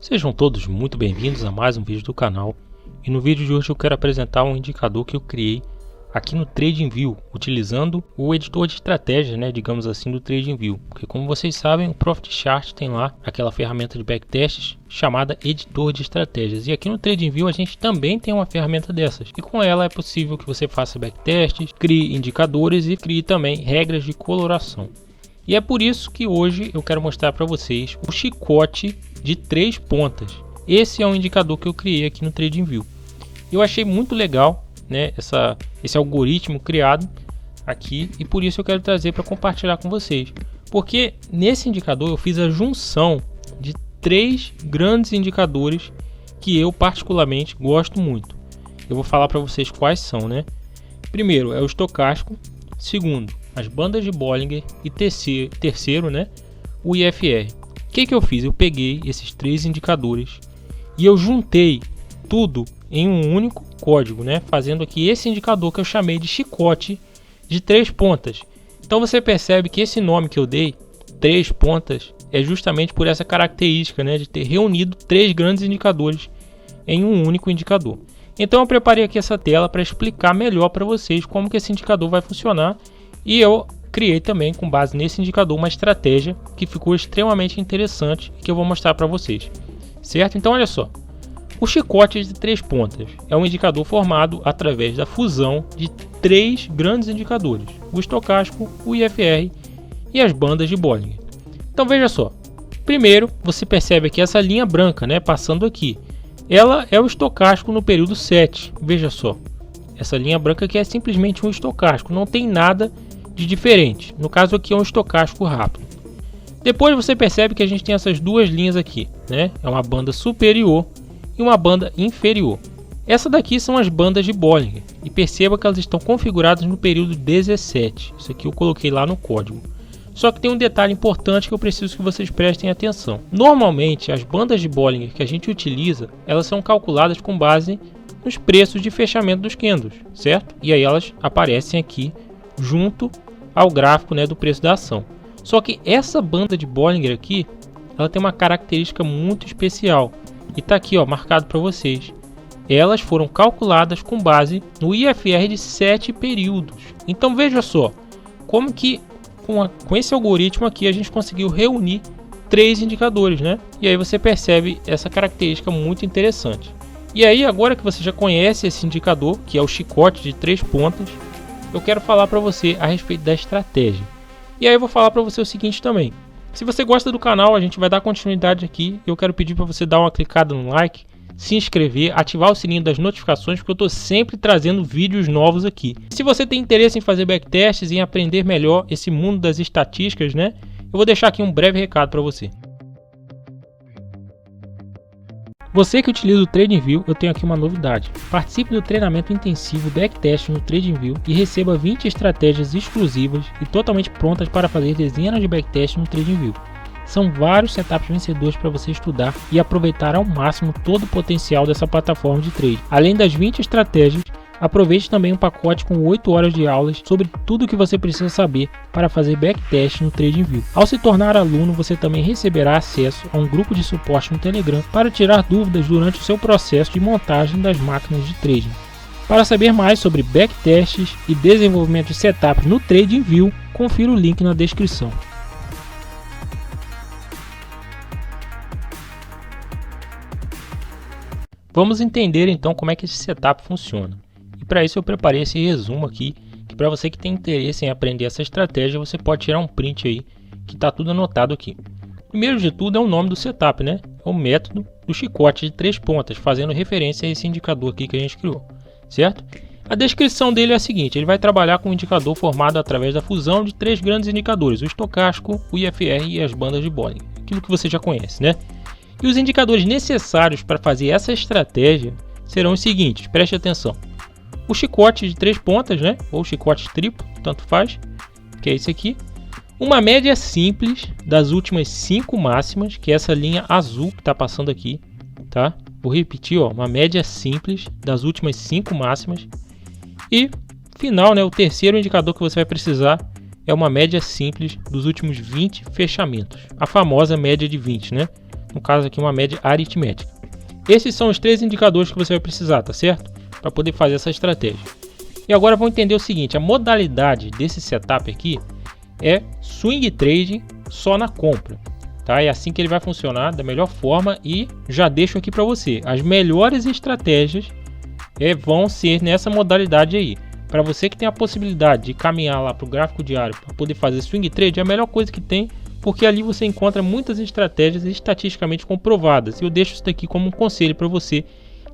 Sejam todos muito bem-vindos a mais um vídeo do canal, e no vídeo de hoje eu quero apresentar um indicador que eu criei aqui no TradingView, utilizando o editor de estratégia, digamos assim, do TradingView, porque como vocês sabem, o Profit Chart tem lá aquela ferramenta de backtests chamada editor de estratégias, e aqui no TradingView a gente também tem uma ferramenta dessas, e com ela é possível que você faça backtests, crie indicadores e crie também regras de coloração. E é por isso que hoje eu quero mostrar para vocês o chicote de 3 pontas. Esse é um indicador que eu criei aqui no TradingView. Eu achei muito legal, esse algoritmo criado aqui, e por isso eu quero trazer para compartilhar com vocês. Porque nesse indicador eu fiz a junção de 3 grandes indicadores que eu particularmente gosto muito. Eu vou falar para vocês quais são, Primeiro é o estocástico, segundo as bandas de Bollinger e terceiro, o IFR. O que eu fiz? Eu peguei esses 3 indicadores e eu juntei tudo em um único código, fazendo aqui esse indicador que eu chamei de chicote de 3 pontas. Então você percebe que esse nome que eu dei, 3 pontas, é justamente por essa característica, de ter reunido 3 grandes indicadores em um único indicador. Então eu preparei aqui essa tela para explicar melhor para vocês como que esse indicador vai funcionar. E eu criei também, com base nesse indicador, uma estratégia que ficou extremamente interessante e que eu vou mostrar para vocês. Certo? Então olha só. O chicote de 3 pontas é um indicador formado através da fusão de 3 grandes indicadores. O estocástico, o IFR e as bandas de Bollinger. Então veja só. Primeiro, você percebe aqui essa linha branca, passando aqui. Ela é o estocástico no período 7. Veja só. Essa linha branca aqui é simplesmente um estocástico. Não tem nada de diferente. No caso aqui é um estocástico rápido. Depois você percebe que a gente tem essas duas linhas aqui, É uma banda superior e uma banda inferior. Essa daqui são as bandas de Bollinger. E perceba que elas estão configuradas no período 17. Isso aqui eu coloquei lá no código. Só que tem um detalhe importante que eu preciso que vocês prestem atenção. Normalmente as bandas de Bollinger que a gente utiliza, elas são calculadas com base nos preços de fechamento dos candles, certo? E aí elas aparecem aqui junto ao gráfico do preço da ação. Só que essa banda de Bollinger aqui, ela tem uma característica muito especial e está aqui marcado para vocês. Elas foram calculadas com base no IFR de 7 períodos. Então veja só como que com esse algoritmo aqui a gente conseguiu reunir 3 indicadores, E aí você percebe essa característica muito interessante. E aí, agora que você já conhece esse indicador, que é o chicote de 3 pontas, eu quero falar para você a respeito da estratégia. E aí eu vou falar para você o seguinte também. Se você gosta do canal, a gente vai dar continuidade aqui. Eu quero pedir para você dar uma clicada no like, se inscrever, ativar o sininho das notificações, porque eu estou sempre trazendo vídeos novos aqui. Se você tem interesse em fazer backtests e em aprender melhor esse mundo das estatísticas, eu vou deixar aqui um breve recado para você. Você que utiliza o TradingView, eu tenho aqui uma novidade. Participe do treinamento intensivo Backtest no TradingView e receba 20 estratégias exclusivas e totalmente prontas para fazer dezenas de backtests no TradingView. São vários setups vencedores para você estudar e aproveitar ao máximo todo o potencial dessa plataforma de trade. Além das 20 estratégias, aproveite também um pacote com 8 horas de aulas sobre tudo o que você precisa saber para fazer backtest no TradingView. Ao se tornar aluno, você também receberá acesso a um grupo de suporte no Telegram para tirar dúvidas durante o seu processo de montagem das máquinas de trading. Para saber mais sobre backtests e desenvolvimento de setups no TradingView, confira o link na descrição. Vamos entender então como é que esse setup funciona. E para isso eu preparei esse resumo aqui, que para você que tem interesse em aprender essa estratégia, você pode tirar um print aí, que está tudo anotado aqui. Primeiro de tudo é o nome do setup, É o método do chicote de 3 pontas, fazendo referência a esse indicador aqui que a gente criou, certo? A descrição dele é a seguinte: ele vai trabalhar com um indicador formado através da fusão de 3 grandes indicadores, o estocástico, o IFR e as bandas de Bollinger, aquilo que você já conhece, E os indicadores necessários para fazer essa estratégia serão os seguintes, preste atenção. O chicote de 3 pontas, ou chicote triplo, tanto faz, que é esse aqui. Uma média simples das últimas 5 máximas, que é essa linha azul que está passando aqui, tá? Vou repetir, uma média simples das últimas 5 máximas. E, final, o terceiro indicador que você vai precisar é uma média simples dos últimos 20 fechamentos. A famosa média de 20, no caso aqui uma média aritmética. Esses são os 3 indicadores que você vai precisar, tá certo? Para poder fazer essa estratégia. E agora vamos entender o seguinte, a modalidade desse setup aqui é swing trade só na compra. Tá? É assim que ele vai funcionar da melhor forma e já deixo aqui para você. As melhores estratégias vão ser nessa modalidade aí. Para você que tem a possibilidade de caminhar lá para o gráfico diário para poder fazer swing trade, é a melhor coisa que tem, porque ali você encontra muitas estratégias estatisticamente comprovadas. E eu deixo isso daqui como um conselho para você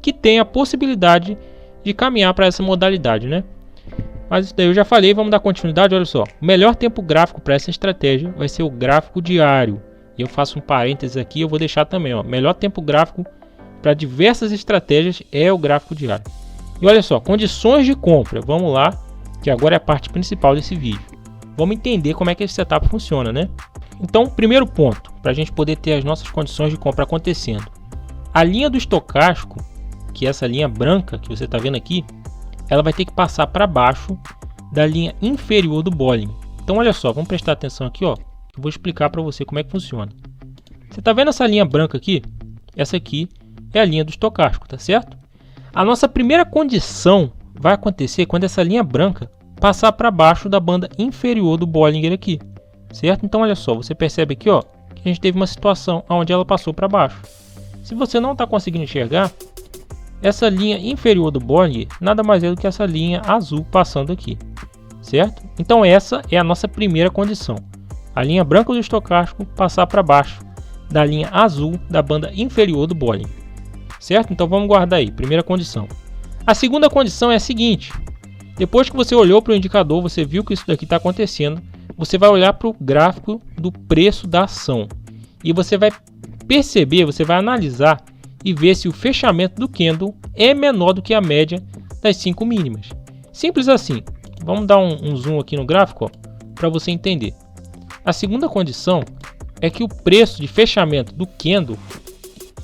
que tem a possibilidade de caminhar para essa modalidade, né? Mas isso daí eu já falei, vamos dar continuidade. Olha só, o melhor tempo gráfico para essa estratégia vai ser o gráfico diário. E eu faço um parênteses aqui, eu vou deixar também, ó, melhor tempo gráfico para diversas estratégias é o gráfico diário. E olha só, condições de compra, vamos lá, que agora é a parte principal desse vídeo. Vamos entender como é que esse setup funciona, né? Então, primeiro ponto, para a gente poder ter as nossas condições de compra acontecendo. A linha do estocástico, que é essa linha branca que você está vendo aqui, ela vai ter que passar para baixo da linha inferior do Bollinger. Então olha só, vamos prestar atenção aqui, ó, que eu vou explicar para você como é que funciona. Você está vendo essa linha branca aqui? Essa aqui é a linha do estocástico, tá certo? A nossa primeira condição vai acontecer quando essa linha branca passar para baixo da banda inferior do Bollinger aqui, certo? Então olha só, você percebe aqui, ó, que a gente teve uma situação onde ela passou para baixo. Se você não está conseguindo enxergar, essa linha inferior do Bollinger nada mais é do que essa linha azul passando aqui, certo? Então essa é a nossa primeira condição. A linha branca do estocástico passar para baixo da linha azul da banda inferior do Bollinger, certo? Então vamos guardar aí, primeira condição. A segunda condição é a seguinte, depois que você olhou para o indicador, você viu que isso daqui está acontecendo, você vai olhar para o gráfico do preço da ação e você vai perceber, você vai analisar e ver se o fechamento do candle é menor do que a média das 5 mínimas. Simples assim. Vamos dar um zoom aqui no gráfico para você entender. A segunda condição é que o preço de fechamento do candle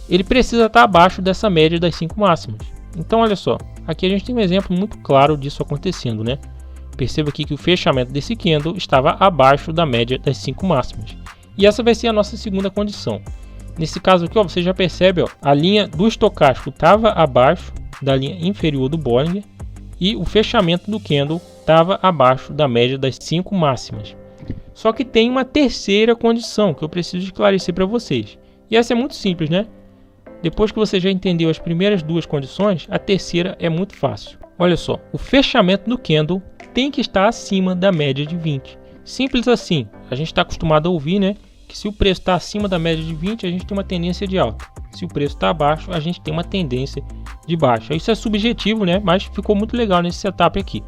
ele precisa estar abaixo dessa média das 5 máximas. Então olha só, aqui a gente tem um exemplo muito claro disso acontecendo, né? Perceba aqui que o fechamento desse candle estava abaixo da média das 5 máximas. E essa vai ser a nossa segunda condição. Nesse caso aqui, ó, você já percebe, ó, a linha do estocástico estava abaixo da linha inferior do Bollinger e o fechamento do candle estava abaixo da média das 5 máximas. Só que tem uma terceira condição que eu preciso esclarecer para vocês. E essa é muito simples, né? Depois que você já entendeu as primeiras duas condições, a terceira é muito fácil. Olha só, o fechamento do candle tem que estar acima da média de 20. Simples assim, a gente está acostumado a ouvir, né? Que se o preço está acima da média de 20, a gente tem uma tendência de alta. Se o preço está abaixo, a gente tem uma tendência de baixa. Isso é subjetivo, né? Mas ficou muito legal nesse setup aqui.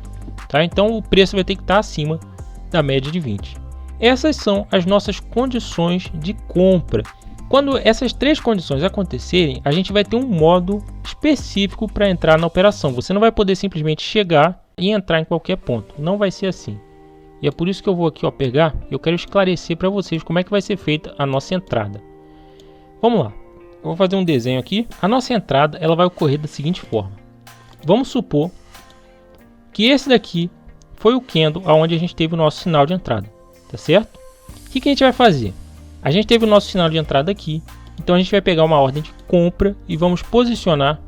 Tá? Então o preço vai ter que estar acima da média de 20. Essas são as nossas condições de compra. Quando essas 3 condições acontecerem, a gente vai ter um modo específico para entrar na operação. Você não vai poder simplesmente chegar e entrar em qualquer ponto. Não vai ser assim. E é por isso que eu vou aqui, ó, pegar, eu quero esclarecer para vocês como é que vai ser feita a nossa entrada. Vamos lá, eu vou fazer um desenho aqui. A nossa entrada ela vai ocorrer da seguinte forma. Vamos supor que esse daqui foi o candle onde a gente teve o nosso sinal de entrada, tá certo? O que a gente vai fazer? A gente teve o nosso sinal de entrada aqui, então a gente vai pegar uma ordem de compra e vamos posicionar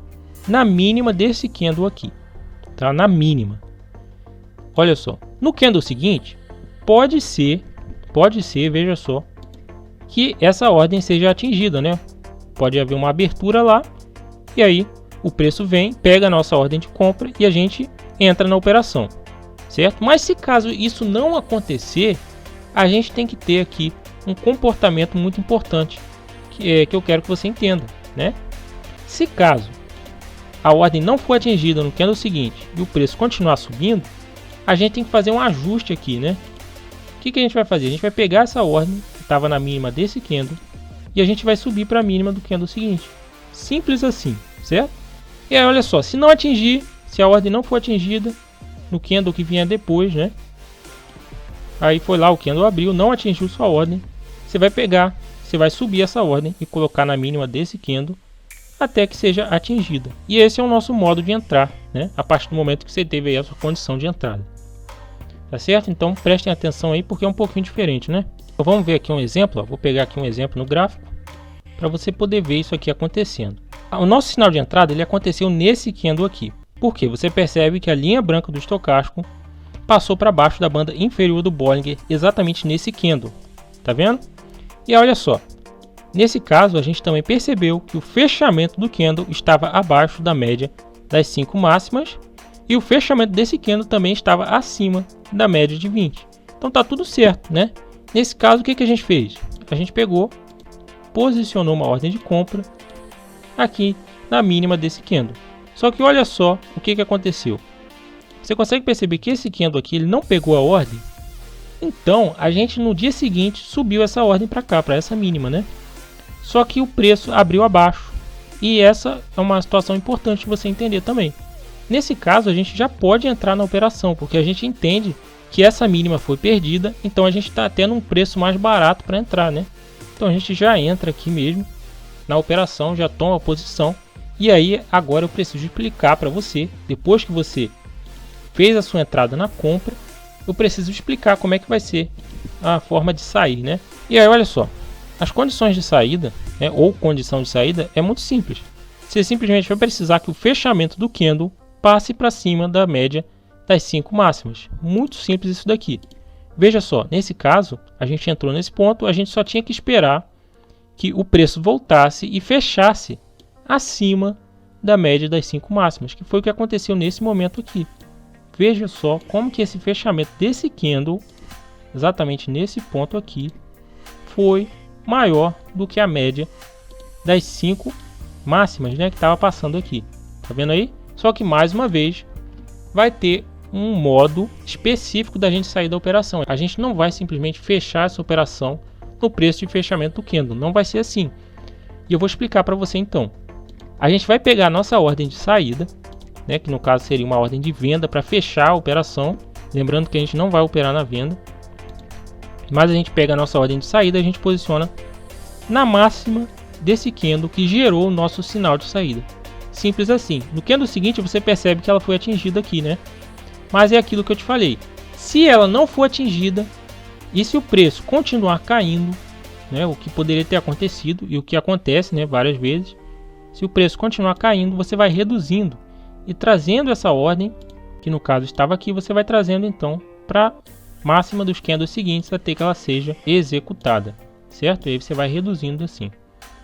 na mínima desse candle aqui, tá? Na mínima. Olha só, no candle seguinte, pode ser, veja só, que essa ordem seja atingida, né? Pode haver uma abertura lá, e aí o preço vem, pega a nossa ordem de compra e a gente entra na operação, certo? Mas se caso isso não acontecer, a gente tem que ter aqui um comportamento muito importante, que eu quero que você entenda, né? Se caso a ordem não for atingida no candle seguinte e o preço continuar subindo, a gente tem que fazer um ajuste aqui, né? O que a gente vai fazer? A gente vai pegar essa ordem que estava na mínima desse candle e a gente vai subir para a mínima do candle seguinte. Simples assim, certo? E aí olha só, se não atingir, se a ordem não for atingida no candle que vier depois, né? Aí foi lá, o candle abriu, não atingiu sua ordem. Você vai pegar, você vai subir essa ordem e colocar na mínima desse candle até que seja atingida. E esse é o nosso modo de entrar, né? A partir do momento que você teve aí a sua condição de entrada. Tá certo? Então prestem atenção aí porque é um pouquinho diferente, né? Então, vamos ver aqui um exemplo, ó. Vou pegar aqui um exemplo no gráfico para você poder ver isso aqui acontecendo. O nosso sinal de entrada ele aconteceu nesse candle aqui. Por quê? Você percebe que a linha branca do estocástico passou para baixo da banda inferior do Bollinger exatamente nesse candle. Tá vendo? E olha só, nesse caso a gente também percebeu que o fechamento do candle estava abaixo da média das 5 máximas e o fechamento desse candle também estava acima da média de 20. Então tá tudo certo, né? Nesse caso, o que a gente fez? A gente pegou, posicionou uma ordem de compra aqui na mínima desse candle. Só que olha só o que aconteceu. Você consegue perceber que esse candle aqui ele não pegou a ordem? Então a gente no dia seguinte subiu essa ordem para cá, para essa mínima, né? Só que o preço abriu abaixo. E essa é uma situação importante de você entender também. Nesse caso a gente já pode entrar na operação, porque a gente entende que essa mínima foi perdida, então a gente está tendo um preço mais barato para entrar, né? Então a gente já entra aqui mesmo na operação, já toma a posição. E aí agora eu preciso explicar para você, depois que você fez a sua entrada na compra, eu preciso explicar como é que vai ser a forma de sair, né? E aí olha só, as condições de saída, né, ou condição de saída é muito simples. Você simplesmente vai precisar que o fechamento do candle passe para cima da média das 5 máximas. Muito simples isso daqui. Veja só, nesse caso, a gente entrou nesse ponto, a gente só tinha que esperar que o preço voltasse e fechasse acima da média das 5 máximas, que foi o que aconteceu nesse momento aqui. Veja só como que esse fechamento desse candle, exatamente nesse ponto aqui, foi maior do que a média das 5 máximas, né, que estava passando aqui. Tá vendo aí? Só que mais uma vez vai ter um modo específico da gente sair da operação. A gente não vai simplesmente fechar essa operação no preço de fechamento do candle. Não vai ser assim. E eu vou explicar para você então. A gente vai pegar a nossa ordem de saída, né, que no caso seria uma ordem de venda para fechar a operação. Lembrando que a gente não vai operar na venda. Mas a gente pega a nossa ordem de saída e a gente posiciona na máxima desse candle que gerou o nosso sinal de saída. Simples assim. No candle seguinte você percebe que ela foi atingida aqui, né? Mas é aquilo que eu te falei. Se ela não for atingida e se o preço continuar caindo, né, o que poderia ter acontecido e o que acontece, né, várias vezes, se o preço continuar caindo, você vai reduzindo e trazendo essa ordem, que no caso estava aqui, você vai trazendo então para máxima dos candles seguintes até que ela seja executada, certo? E aí você vai reduzindo assim.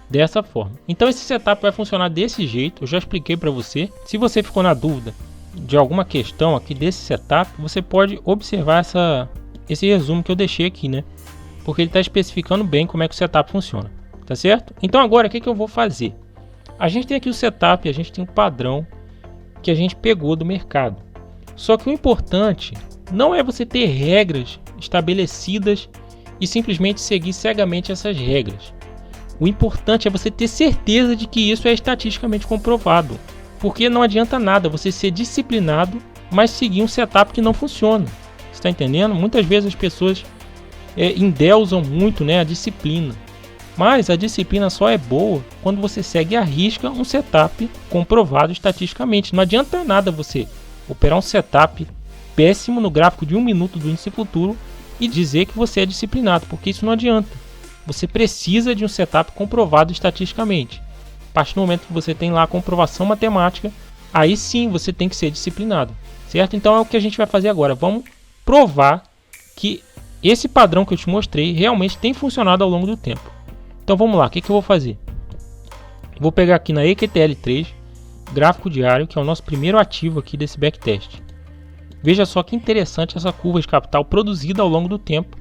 Dessa forma. Então esse setup vai funcionar desse jeito, eu já expliquei para você. Se você ficou na dúvida de alguma questão aqui desse setup, você pode observar esse resumo que eu deixei aqui, né? Porque ele está especificando bem como é que o setup funciona, tá certo? Então agora o que eu vou fazer? A gente tem aqui o setup, a gente tem o padrão que a gente pegou do mercado. Só que o importante não é você ter regras estabelecidas e simplesmente seguir cegamente essas regras. O importante é você ter certeza de que isso é estatisticamente comprovado. Porque não adianta nada você ser disciplinado, mas seguir um setup que não funciona. Você está entendendo? Muitas vezes as pessoas endeusam muito, né, a disciplina. Mas a disciplina só é boa quando você segue à risca um setup comprovado estatisticamente. Não adianta nada você operar um setup péssimo no gráfico de 1 minuto do índice futuro e dizer que você é disciplinado, porque isso não adianta. Você precisa de um setup comprovado estatisticamente. A partir do momento que você tem lá a comprovação matemática, aí sim você tem que ser disciplinado, certo? Então é o que a gente vai fazer agora. Vamos provar que esse padrão que eu te mostrei realmente tem funcionado ao longo do tempo. Então vamos lá, o que eu vou fazer? Vou pegar aqui na EQTL3, gráfico diário, que é o nosso primeiro ativo aqui desse backtest. Veja só que interessante essa curva de capital produzida ao longo do tempo.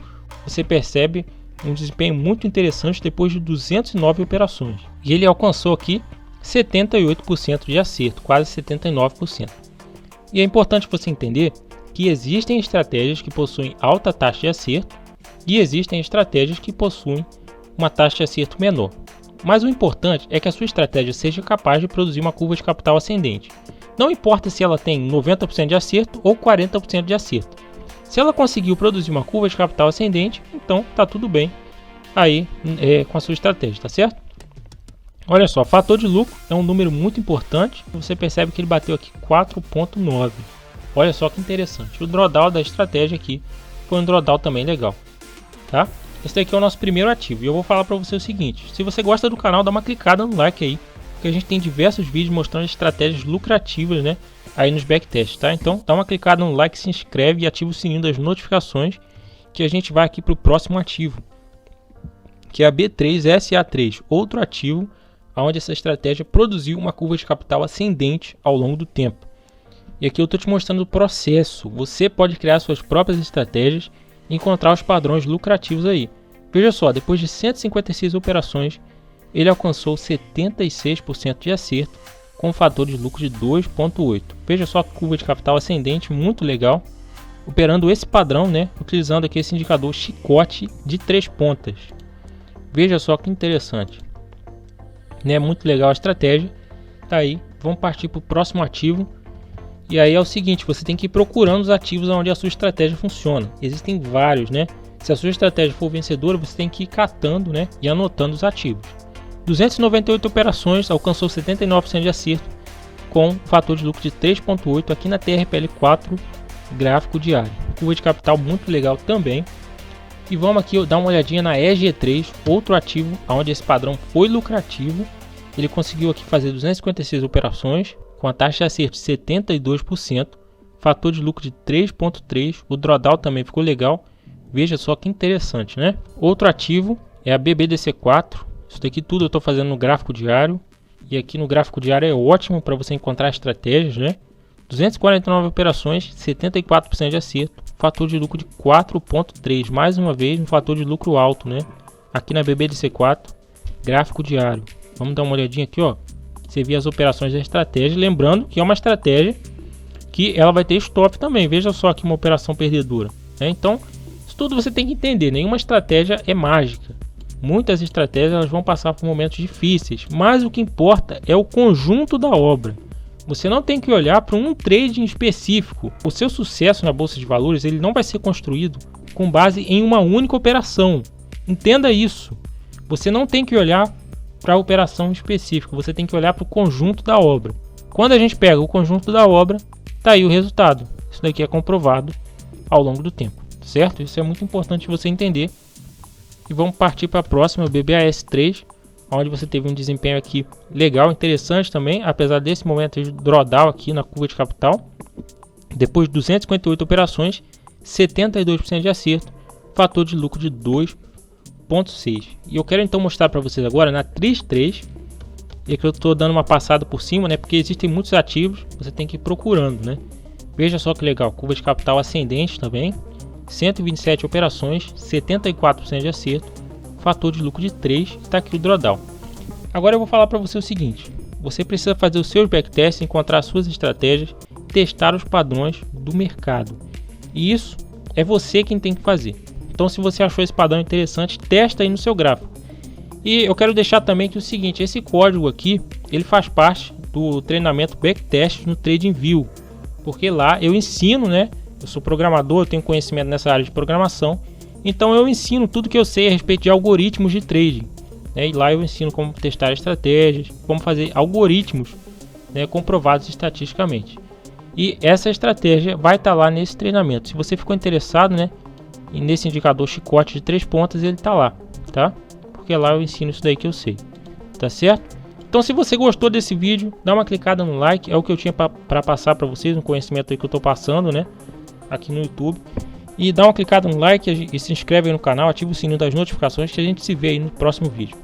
Você percebe um desempenho muito interessante depois de 209 operações. E ele alcançou aqui 78% de acerto, quase 79%. E é importante você entender que existem estratégias que possuem alta taxa de acerto e existem estratégias que possuem uma taxa de acerto menor. Mas o importante é que a sua estratégia seja capaz de produzir uma curva de capital ascendente. Não importa se ela tem 90% de acerto ou 40% de acerto. Se ela conseguiu produzir uma curva de capital ascendente, então tá tudo bem aí com a sua estratégia, tá certo? Olha só, fator de lucro é um número muito importante. Você percebe que ele bateu aqui 4.9. Olha só que interessante. O drawdown da estratégia aqui foi um drawdown também legal, tá? esse daqui é o nosso primeiro ativo. E eu vou falar para você o seguinte: se você gosta do canal, dá uma clicada no like aí, porque a gente tem diversos vídeos mostrando estratégias lucrativas, né, aí nos backtests, tá? Então dá uma clicada no like, se inscreve e ativa o sininho das notificações, que a gente vai aqui para o próximo ativo, que é a B3SA3, outro ativo onde essa estratégia produziu uma curva de capital ascendente ao longo do tempo. E aqui eu estou te mostrando o processo. Você pode criar suas próprias estratégias e encontrar os padrões lucrativos aí. Veja só, depois de 156 operações, ele alcançou 76% de acerto com um fator de lucro de 2,8. Veja só a curva de capital ascendente, muito legal, operando esse padrão, né, utilizando aqui esse indicador chicote de 3 pontas. Veja só que interessante, né? Muito legal a estratégia. Tá aí, vamos partir para o próximo ativo. E aí é o seguinte, você tem que ir procurando os ativos onde a sua estratégia funciona. Existem vários, né? Se a sua estratégia for vencedora, você tem que ir catando, né, e anotando os ativos. 298 operações, alcançou 79% de acerto com fator de lucro de 3,8 aqui na TRPL4 gráfico diário. Curva de capital muito legal também. E vamos aqui dar uma olhadinha na EG3, outro ativo onde esse padrão foi lucrativo. Ele conseguiu aqui fazer 256 operações com a taxa de acerto de 72%, fator de lucro de 3,3. O drawdown também ficou legal. Veja só que interessante, né? Outro ativo é a BBDC4. Isso daqui tudo eu estou fazendo no gráfico diário. E aqui no gráfico diário é ótimo para você encontrar estratégias, né? 249 operações, 74% de acerto, fator de lucro de 4,3. Mais uma vez um fator de lucro alto, né? Aqui na BBDC4, gráfico diário. Vamos dar uma olhadinha aqui, ó. Você vê as operações da estratégia, lembrando que é uma estratégia que ela vai ter stop também. Veja só aqui uma operação perdedora, né? Então, isso tudo você tem que entender. Nenhuma estratégia é mágica. Muitas estratégias elas vão passar por momentos difíceis, mas o que importa é o conjunto da obra. Você não tem que olhar para um trade em específico. O seu sucesso na bolsa de valores ele não vai ser construído com base em uma única operação. Entenda isso. Você não tem que olhar para a operação específica. Você tem que olhar para o conjunto da obra. Quando a gente pega o conjunto da obra, tá aí o resultado. Isso daqui é comprovado ao longo do tempo, certo? Isso é muito importante você entender. E vamos partir para a próxima, o BBAS3, onde você teve um desempenho aqui legal, interessante também, apesar desse momento de drawdown aqui na curva de capital. Depois de 258 operações, 72% de acerto, fator de lucro de 2,6. E eu quero então mostrar para vocês agora na TRIS3, e aqui eu estou dando uma passada por cima, né, porque existem muitos ativos, você tem que ir procurando, né. Veja só que legal, curva de capital ascendente também, 127 operações, 74% de acerto, fator de lucro de 3, está aqui o drawdown. Agora eu vou falar para você o seguinte: você precisa fazer os seus backtests, encontrar as suas estratégias, testar os padrões do mercado. E isso é você quem tem que fazer. Então, se você achou esse padrão interessante, testa aí no seu gráfico. E eu quero deixar também que o seguinte: esse código aqui, ele faz parte do treinamento backtest no TradingView, porque lá eu ensino, né? Eu sou programador, eu tenho conhecimento nessa área de programação, então eu ensino tudo que eu sei a respeito de algoritmos de trading, né? E lá eu ensino como testar estratégias, como fazer algoritmos, né, comprovados estatisticamente. E essa estratégia vai estar lá nesse treinamento. Se você ficou interessado, né, e nesse indicador chicote de 3 pontas, ele está lá, tá? Porque lá eu ensino isso daí que eu sei, tá certo? Então, se você gostou desse vídeo, dá uma clicada no like, é o que eu tinha para passar para vocês, um conhecimento aí que eu estou passando, né, aqui no YouTube. E dá uma clicada no like e se inscreve aí no canal, ativa o sininho das notificações, que a gente se vê aí no próximo vídeo.